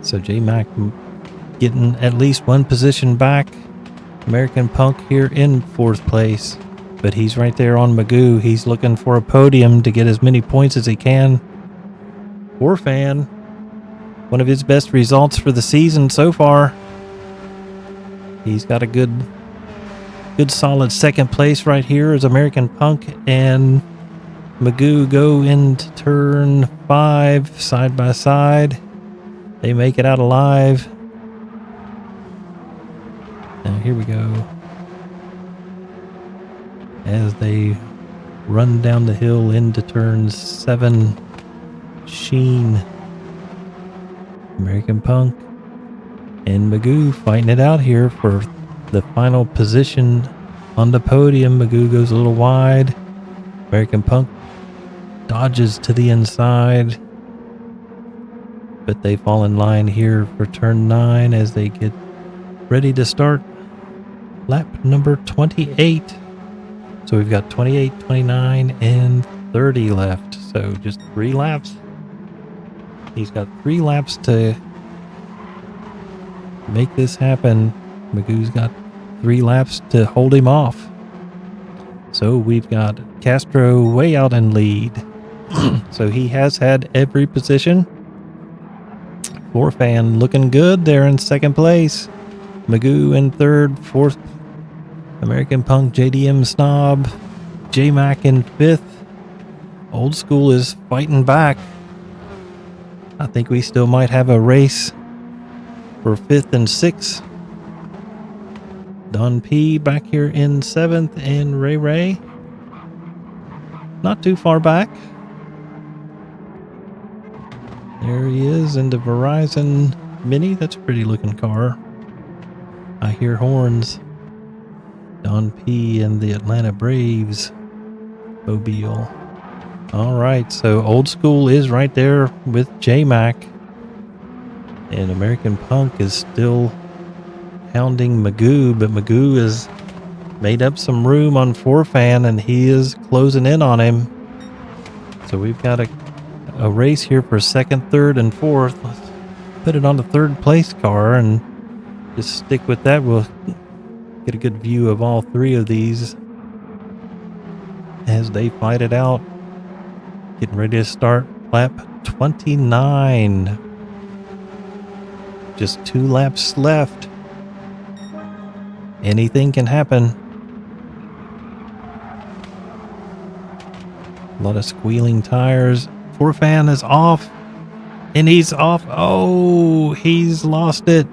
So J-Mac getting at least one position back. American Punk here in fourth place, but he's right there on Magoo. He's looking for a podium to get as many points as he can. 4Fan, one of his best results for the season so far. He's got a good solid second place right here as American Punk and Magoo go into turn 5 side by side. They make it out alive. Now here we go. As they run down the hill into turn 7. Sheen, American Punk, and Magoo fighting it out here for the final position on the podium. Magoo goes a little wide. American Punk dodges to the inside. But they fall in line here for turn 9 as they get ready to start lap number 28. So we've got 28, 29, and 30 left. So just 3 laps. He's got 3 laps to make this happen. Magoo's got 3 laps to hold him off. So we've got Castro way out in lead. So he has had every position. 4Fan looking good there in second place. Magoo in third, fourth. American Punk, JDM Snob, J-Mac in fifth. Old School is fighting back. I think we still might have a race for 5th and 6th. Don P back here in 7th, and Ray not too far back. There he is in the Verizon Mini. That's a pretty looking car. I hear horns. Don P and the Atlanta Braves mobile. All right, so Old School is right there with J-Mac. And American Punk is still hounding Magoo, but Magoo has made up some room on 4Fan, and he is closing in on him. So we've got a race here for 2nd, 3rd, and 4th. Let's put it on the 3rd place car and just stick with that. We'll get a good view of all 3 of these as they fight it out. Getting ready to start lap 29. Just 2 laps left. Anything can happen. A lot of squealing tires. 4Fan is off. And he's off. Oh, he's lost it.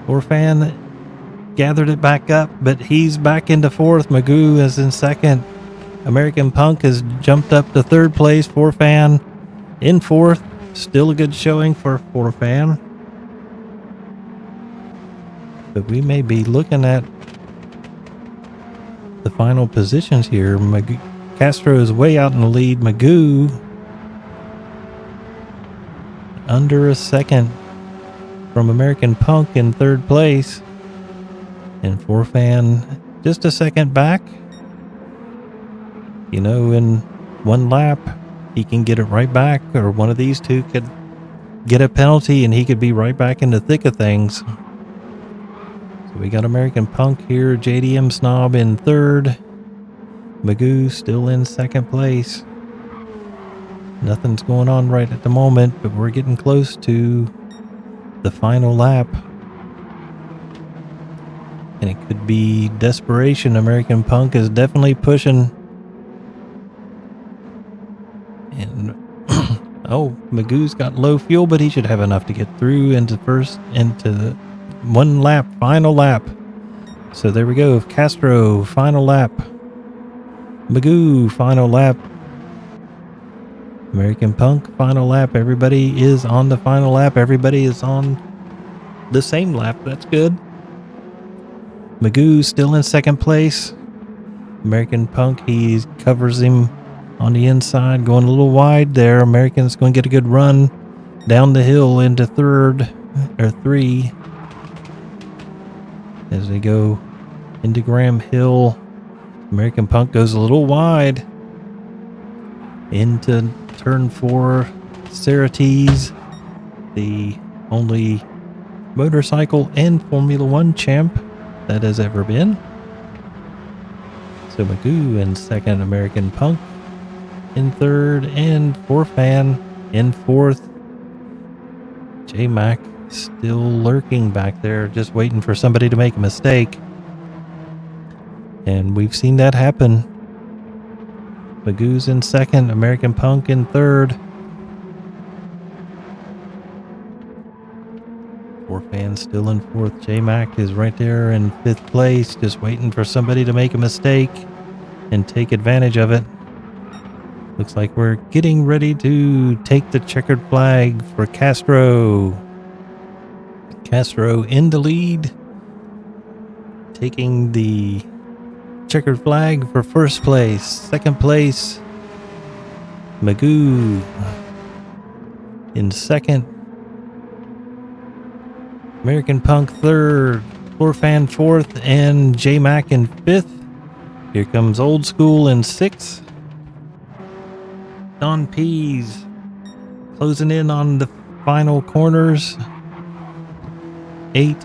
4Fan gathered it back up, but he's back into 4th. Magoo is in 2nd. American Punk has jumped up to 3rd place. 4Fan in 4th. Still a good showing for 4Fan. But we may be looking at the final positions here. Castro is way out in the lead. Magoo under a second. from American Punk in third place. And Forfan just a second back. You know, in one lap, he can get it right back, or one of these two could get a penalty and he could be right back in the thick of things. So we got American Punk here, JDM Snob in third, Magoo still in second place. Nothing's going on right at the moment, but we're getting close to the final lap. And it could be desperation. American Punk is definitely pushing. And oh, Magoo's got low fuel, but he should have enough to get through into the one lap, final lap. So there we go. Castro, final lap. Magoo, final lap. American Punk, final lap. Everybody is on the final lap. Everybody is on the same lap. That's good. Magoo still in second place. American Punk, he covers him on the inside, going a little wide there. American's going to get a good run down the hill into three as they go into Graham Hill. American Punk goes a little wide into turn 4. Surtees, the only motorcycle and Formula One champ that has ever been. So Magoo in second, American Punk in third, and Forfan in fourth. J-Mac still lurking back there, just waiting for somebody to make a mistake. And we've seen that happen. Magoo's in second, American Punk in third. Forfan still in fourth. J-Mac is right there in fifth place, just waiting for somebody to make a mistake and take advantage of it. Looks like we're getting ready to take the checkered flag for Castro. Castro in the lead, taking the checkered flag for first place. Second place, Magoo in second. American Punk third, Forfan fourth, and J-Mac in fifth. Here comes Old School in sixth. Don Pease closing in on the final corners. 8.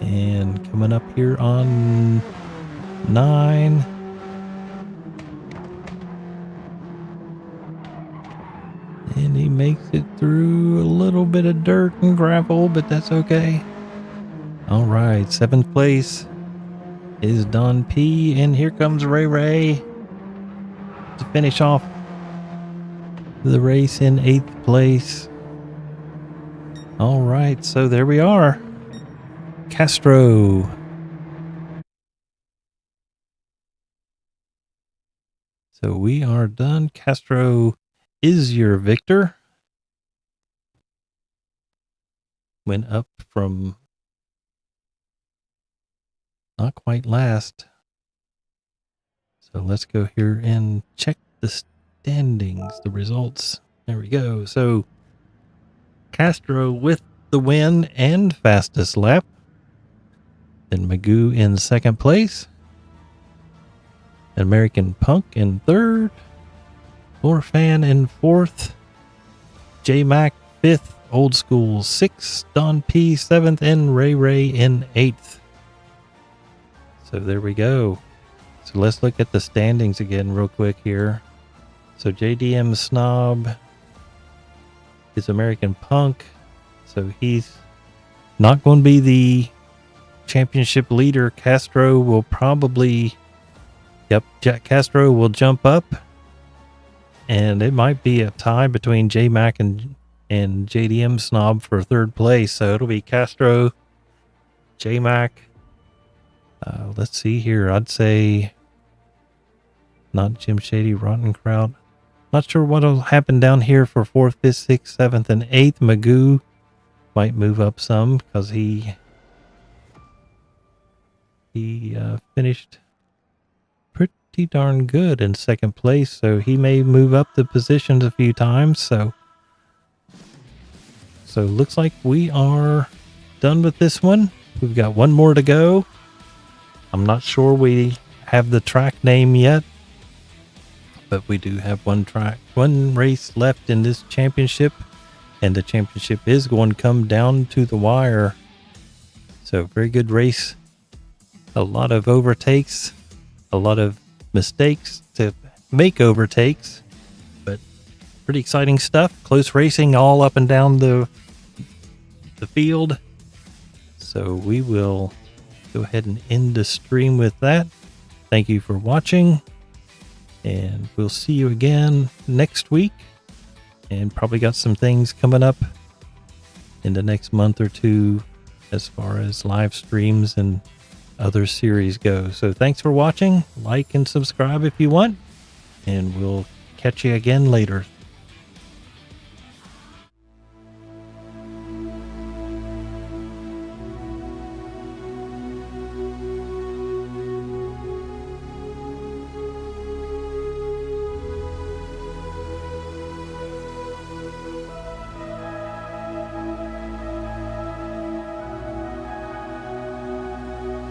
And coming up here on 9. And he makes it through a little bit of dirt and gravel, but that's okay. All right, 7th place is Don P. And here comes Ray Ray to finish off the race in 8th place. All right, so there we are. Castro. So we are done. Castro is your victor. Went up from not quite last. So let's go here and check the standings, the results. There we go. So Castro with the win and fastest lap. Then Magoo in second place. American Punk in third. Forfan in fourth. J-Mac fifth. Old School sixth. Don P 7th. And Ray Ray in 8th. So there we go. So let's look at the standings again real quick here. So JDM Snob is American Punk. So he's not going to be the championship leader. Castro will probably... Yep, Jack Castro will jump up. And it might be a tie between J-Mac and JDM Snob for third place. So it'll be Castro, J-Mac. Let's see here. I'd say not Jim Shady, Rotten Kraut. Not sure what will happen down here for 4th, 5th, 6th, 7th, and 8th. Magoo might move up some because he finished pretty darn good in second place. So he may move up the positions a few times. So So looks like we are done with this one. We've got one more to go. I'm not sure we have the track name yet, but we do have one race left in this championship, and the championship is going to come down to the wire. So very good race. A lot of overtakes, a lot of mistakes to make overtakes, but pretty exciting stuff. Close racing all up and down the field. So we will go ahead and end the stream with that. Thank you for watching, and we'll see you again next week, and probably got some things coming up in the next month or two as far as live streams and other series go. So thanks for watching. Like and subscribe if you want, and we'll catch you again later.